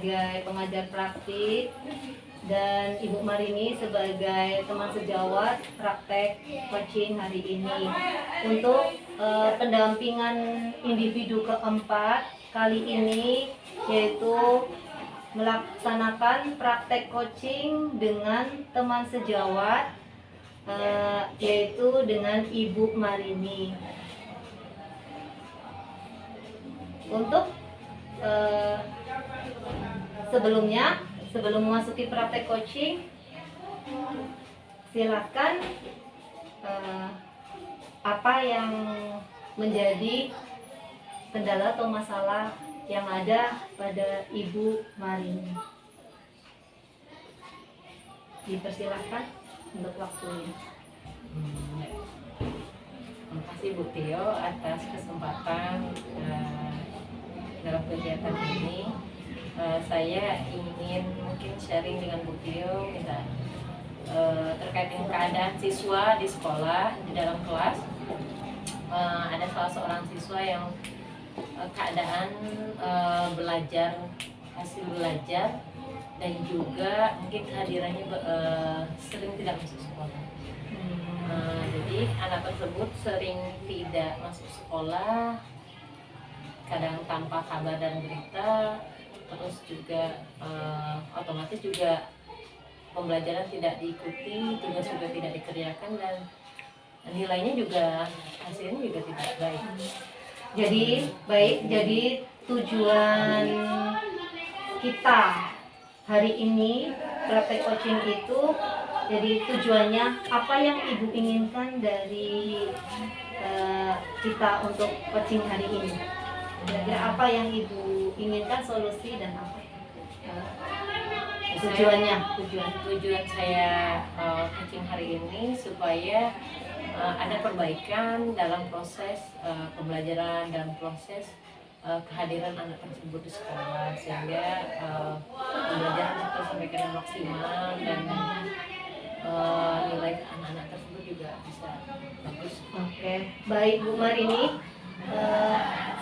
sebagai pengajar praktik dan Ibu Marini sebagai teman sejawat praktek coaching hari ini. Untuk pendampingan individu keempat kali ini yaitu melaksanakan praktek coaching dengan teman sejawat yaitu dengan Ibu Marini. Untuk sebelum memasuki praktek coaching, silakan apa yang menjadi kendala atau masalah yang ada pada Ibu Marini. Dipersilahkan untuk waktunya. Terima kasih Bu Tio atas kesempatan dalam kegiatan ini. Saya ingin mungkin sharing dengan Bu Tio terkait dengan keadaan siswa di sekolah, di dalam kelas. Ada salah seorang siswa yang keadaan hasil belajar dan juga mungkin kehadirannya sering tidak masuk sekolah. Jadi anak tersebut sering tidak masuk sekolah, kadang tanpa kabar dan berita, terus juga otomatis juga pembelajaran tidak diikuti, tugas juga tidak dikerjakan, dan nilainya juga hasilnya juga tidak baik. Jadi tujuan kita hari ini praktek coaching itu, jadi tujuannya apa yang Ibu inginkan dari kita untuk coaching hari ini? Kira-kira apa yang Ibu inginkan solusi dan apa? Tujuan saya coaching hari ini supaya ada perbaikan dalam proses pembelajaran, dalam proses kehadiran anak tersebut di sekolah, sehingga pembelajaran tersampaikan dengan maksimal dan nilai anak-anak tersebut juga bisa bagus. Oke, baik Bu Marini.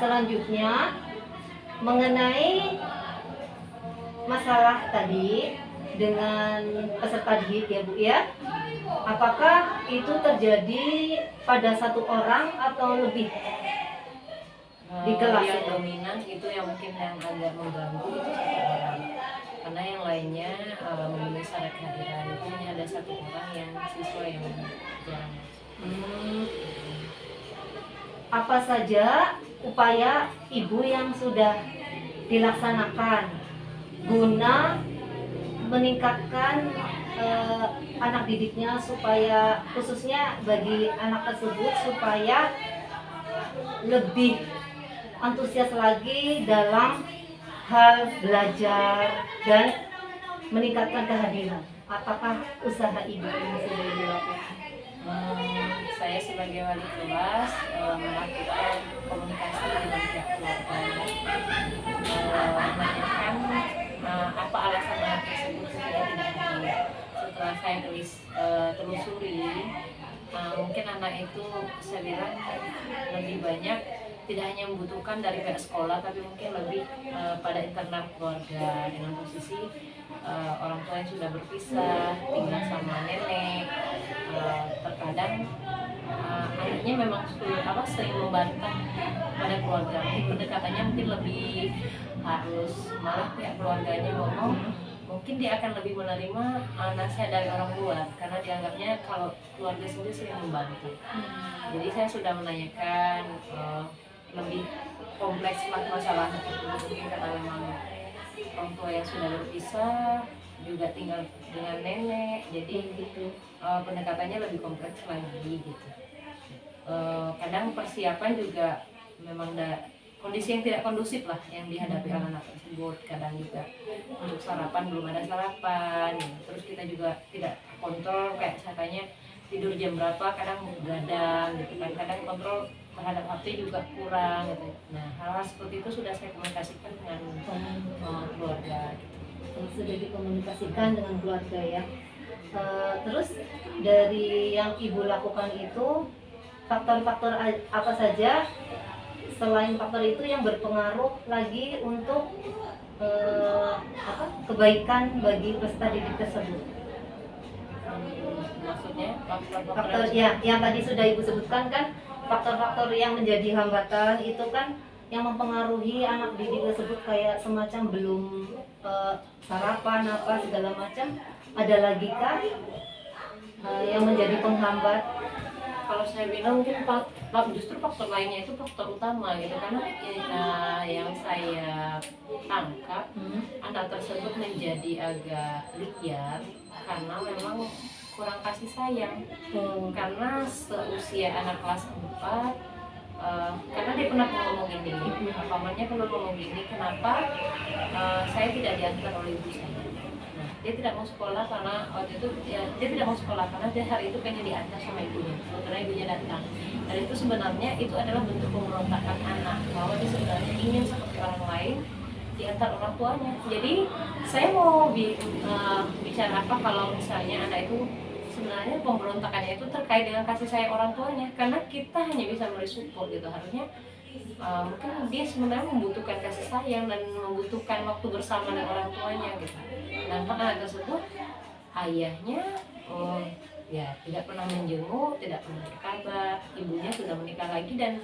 Selanjutnya mengenai masalah tadi dengan peserta didik ya Bu ya, apakah itu terjadi pada satu orang atau lebih di kelas? Yang dominan itu yang mungkin yang agak mengganggu itu satu orang, karena yang lainnya memenuhi syarat kehadiran. Itu hanya ada satu orang yang siswa yang jarang masuk. Apa saja upaya Ibu yang sudah dilaksanakan guna meningkatkan anak didiknya, supaya khususnya bagi anak tersebut supaya lebih antusias lagi dalam hal belajar dan meningkatkan kehadiran? Apakah usaha Ibu yang sudah dilakukan? Saya sebagai wali kelas melakukan komunikasi dengan pihak keluarga, menanyakan apa alasan anak tersebut tidak hadir. Setelah saya telusuri, mungkin anak itu saya bilang lebih banyak tidak hanya membutuhkan dari pihak sekolah, tapi mungkin lebih pada internal keluarga, dengan posisi orang tua yang sudah berpisah, tinggal sama nenek. Terkadang anaknya memang sering membantah pada keluarga, mungkin pendekatannya mungkin lebih harus, malah pihak keluarganya ngomong mungkin dia akan lebih menerima nasihat dari orang luar, karena dianggapnya kalau keluarga sendiri sering membantu. Jadi saya sudah menanyakan lebih kompleks masalah mungkin karena memang orang tua yang sudah berpisah, juga tinggal dengan nenek, jadi pendekatannya lebih kompleks lagi gitu. Kadang persiapan juga memang kondisi yang tidak kondusif lah yang dihadapi anak-anak tersebut. Kadang juga untuk sarapan belum ada sarapan, terus kita juga tidak kontrol, kayak katanya tidur jam berapa, kadang begadang gitu kan, kadang kontrol terhadap HP juga kurang gitu. Nah, hal-hal seperti itu sudah saya komunikasikan dengan keluarga gitu. Sudah dikomunikasikan dengan keluarga ya. Terus dari yang Ibu lakukan itu, faktor-faktor apa saja selain faktor itu yang berpengaruh lagi untuk kebaikan bagi peserta didik tersebut. Maksudnya Faktor ya yang tadi sudah ibu sebutkan kan, faktor-faktor yang menjadi hambatan itu kan yang mempengaruhi anak didik tersebut, kayak semacam belum sarapan apa segala macam. Ada lagi kah yang menjadi penghambat? kalau saya bilang mungkin justru faktor lainnya itu faktor utama gitu, karena yang saya tangkap anak tersebut menjadi agak liar karena memang kurang kasih sayang. Karena seusia anak kelas 4, karena dia pernah ngomong gini, pamannya pernah ngomong gini, kenapa saya tidak diantar oleh ibu saya. Nah, dia tidak mau sekolah karena waktu itu dia tidak mau sekolah karena dia hari itu pengen diantar sama ibunya, karena ibunya datang. Dan itu sebenarnya itu adalah bentuk pemberontakan anak, bahwa dia sebenarnya ingin seperti orang lain diantar orang tuanya. Jadi saya mau bicara apa kalau misalnya anak itu sebenarnya pemberontakannya itu terkait dengan kasih sayang orang tuanya, karena kita hanya bisa memberi support gitu. Harusnya mungkin dia sebenarnya membutuhkan kasih sayang dan membutuhkan waktu bersama dengan orang tuanya gitu. Dan anak tersebut ayahnya ya tidak pernah menjenguk, tidak pernah berkabar, ibunya sudah menikah lagi dan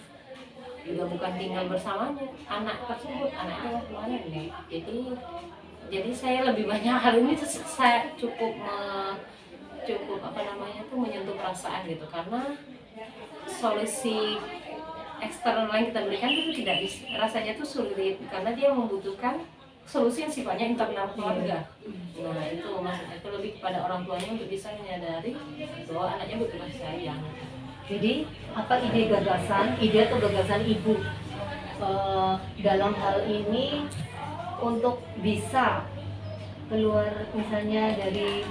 juga bukan tinggal bersamanya. Anak tersebut anaknya kemana nih? Jadi saya lebih banyak hal ini saya cukup menyentuh perasaan gitu, karena solusi eksternal yang kita berikan itu tidak rasanya tuh sulit, karena dia membutuhkan solusi yang sifatnya internal keluarga. Nah itu maksudnya itu lebih kepada orang tuanya untuk bisa menyadari bahwa anaknya butuh kasih sayang. Jadi apa ide atau gagasan ibu dalam hal ini untuk bisa keluar misalnya dari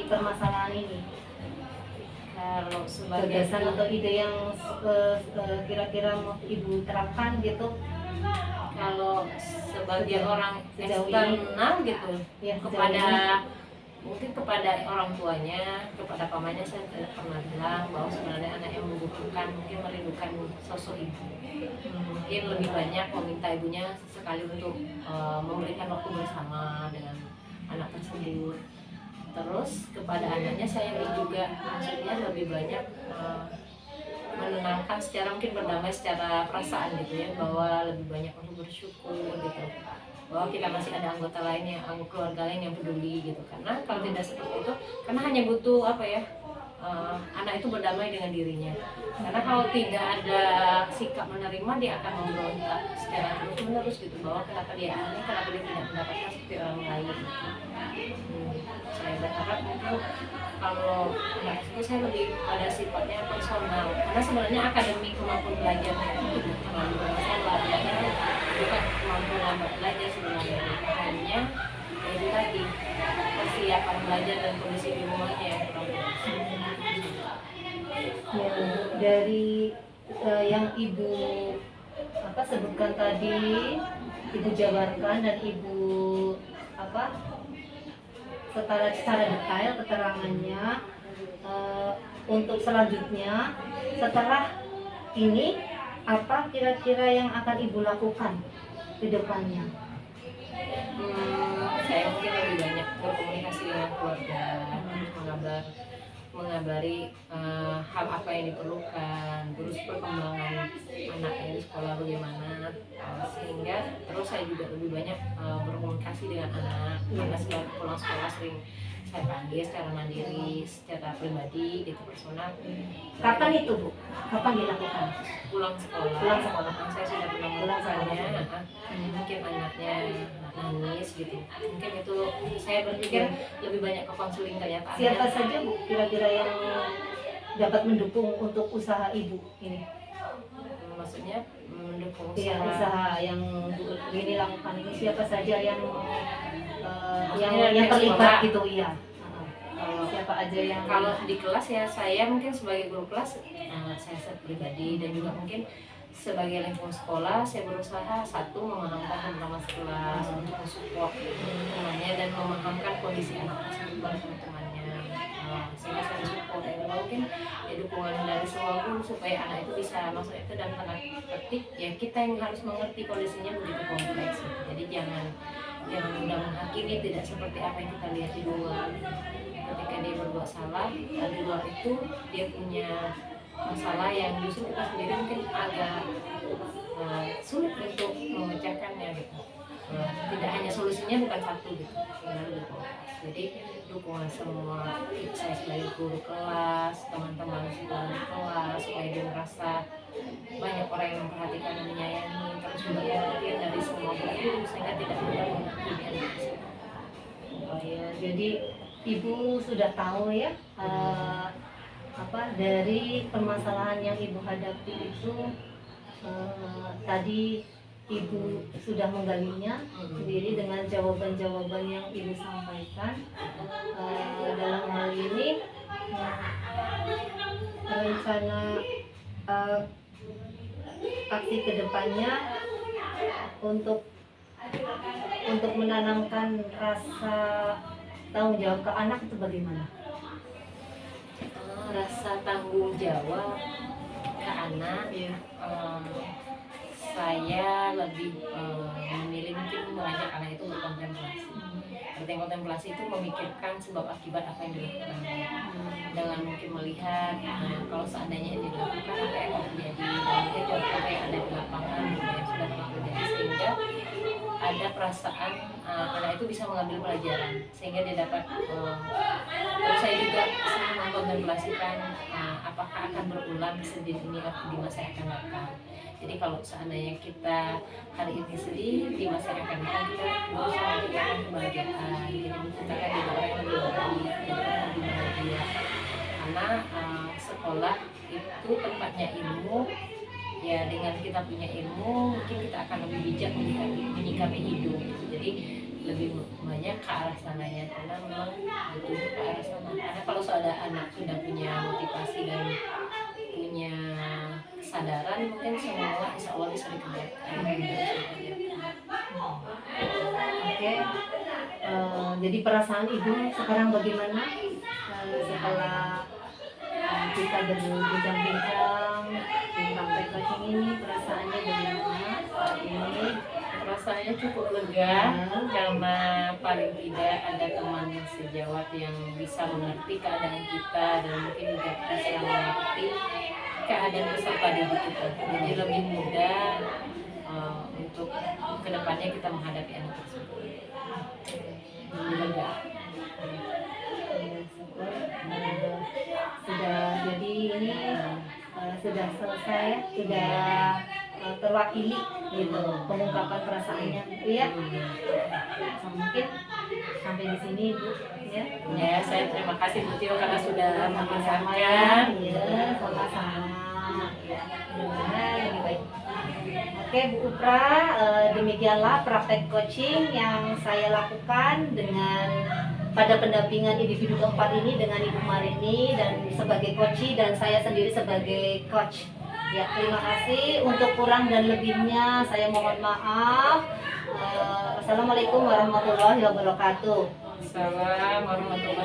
permasalahan ini? Kalau sebagai Gagasan atau ide yang kira-kira mau ibu terapkan gitu? Kalau sebagai orang sejauh eksternal gitu ya, kepada mungkin kepada orang tuanya, kepada pamannya, saya tidak pernah bilang bahwa sebenarnya anak yang membutuhkan mungkin merindukan sosok ibu. Mungkin lebih banyak meminta ibunya sekali untuk memberikan waktu bersama dengan anak tersebut. Terus kepada anaknya saya juga maksudnya lebih banyak menenangkan secara mungkin berdamai secara perasaan gitu ya, bahwa lebih banyak untuk bersyukur gitu, bahwa kita masih ada anggota lain yang keluarga lain yang peduli gitu. Karena kalau tidak seperti itu, karena hanya butuh anak itu berdamai dengan dirinya. Karena kalau tidak ada sikap menerima, dia akan memberontak secara terus menerus gitu, bahwa kenapa dia tidak mendapatkan seperti orang lain gitu. Saya berharap itu kalau anak itu saya lebih pada sifatnya personal, karena sebenarnya akademik kemampuan belajarnya itu bukan masalah, bukan kemampuan belajar sebenarnya, hanya itu tadi persiapan belajar dan kondisi di rumahnya yang kurang ya, dari yang ibu sebutkan tadi, ibu jabarkan dan ibu secara detail keterangannya. Untuk selanjutnya setelah ini apa kira-kira yang akan ibu lakukan ke depannya? Saya mungkin lebih banyak berkomunikasi dengan keluarga, mengabari hal apa yang diperlukan, terus perkembangan anaknya di sekolah bagaimana, sehingga terus saya juga lebih banyak berkomunikasi dengan anak, karena setelah pulang sekolah sering saya panggil secara mandiri, secara pribadi gitu, personal. Kapan itu Bu? Kapan dilakukan? Pulang sekolah. Saya sudah pernah melakukannya. Mungkin anaknya nangis gitu, mungkin itu saya berpikir lebih banyak ke konseling ternyata. Siapa saja Bu kira-kira yang dapat mendukung untuk usaha ibu ini? Maksudnya mendukung usaha yang Bu ini lakukan ini, siapa saja yang yang terlibat sekolah. gitu iya. Siapa aja yang kalau di kelas ya, saya mungkin sebagai guru kelas saya pribadi, dan juga mungkin sebagai lingkungan sekolah saya berusaha satu memahamkan teman kelas untuk mensupport temannya dan memahamkan kondisi anak tersebut bersama temannya, sehingga saya support dan mungkin dukungan dari semua guru supaya anak itu bisa masuk itu, dan tanda petik ya kita yang harus mengerti kondisinya begitu kompleks. Jadi jangan yang mudah menghakimi, tidak seperti apa yang kita lihat di luar. Ketika dia berbuat salah, di luar itu dia punya masalah yang justru kita sendiri mungkin agak sulit untuk memecahkannya gitu. Tidak hanya solusinya bukan satu gitu, sebenarnya jadi dukungan semua saya sebagai guru kelas, teman-teman sekolah di kelas, supaya dia merasa banyak orang yang memperhatikan dan menyayangi, terus juga pengertian dari semua guru sehingga tidak mudah menghakimi anak tersebut. Oh ya, jadi ibu sudah tahu ya apa dari permasalahan yang ibu hadapi itu, tadi ibu sudah menggalinya sendiri dengan jawaban-jawaban yang ibu sampaikan. Dalam hal ini rencana aksi kedepannya untuk menanamkan rasa tanggung jawab ke anak itu bagaimana? Rasa tanggung jawab ke anak, Ya. saya lebih memilih mungkin mengajak anak itu berkontemplasi. Artinya kontemplasi itu memikirkan sebab akibat apa yang dilakukan, dengan mungkin melihat kalau seandainya ini dilakukan apa yang akan terjadi, dan melihat contoh apa yang ada di lapangan yang sudah telah terjadi, sehingga ada perasaan anak itu bisa mengambil pelajaran sehingga dia dapat. Terus saya juga sering mengkontemplasikan apakah akan berulang kesedihan ini di masa yang akan datang. Jadi kalau seandainya kita hari ini sedih, di masa yang akan datang kita berusaha menciptakan kebahagiaan, jadi menciptakan diri orang yang lebih baik, jadi orang yang lebih bahagia. Karena sekolah itu tempatnya ilmu. Ya, dengan kita punya ilmu mungkin kita akan lebih bijak menyikapi hidup gitu. Jadi lebih banyak ke arah sananya, karena memang dituju ke arah sana. Karena kalau anak sudah punya motivasi dan punya kesadaran, mungkin semua insya Allah bisa dikerjakan. Oke. Jadi perasaan ibu sekarang bagaimana setelah kita berbincang-bincang tentang coaching ini? Perasaannya bagaimana saat ini? Rasanya cukup lega karena paling tidak ada teman sejawat yang bisa mengerti keadaan kita dan mungkin juga bisa mengerti keadaan peserta didik kita. Jadi lebih mudah untuk kedepannya kita menghadapi anak tersebut. Lega. Sudah, jadi ini sudah selesai, sudah terwakili gitu pengungkapan perasaannya, ya. Mungkin sampai di sini Bu ya. Ya, saya terima kasih Bu Tio karena sudah Sama-sama ya. mengingatkan. Iya, sama-sama. Ya, mudah-mudahan lebih baik. Oke Bu Upra, demikianlah praktek coaching yang saya lakukan dengan pada pendampingan individu keempat ini dengan Ibu Marini dan sebagai coach dan saya sendiri sebagai coach. Ya, terima kasih. Untuk kurang dan lebihnya saya mohon maaf. Wassalamualaikum warahmatullahi wabarakatuh. Assalamualaikum warahmatullahi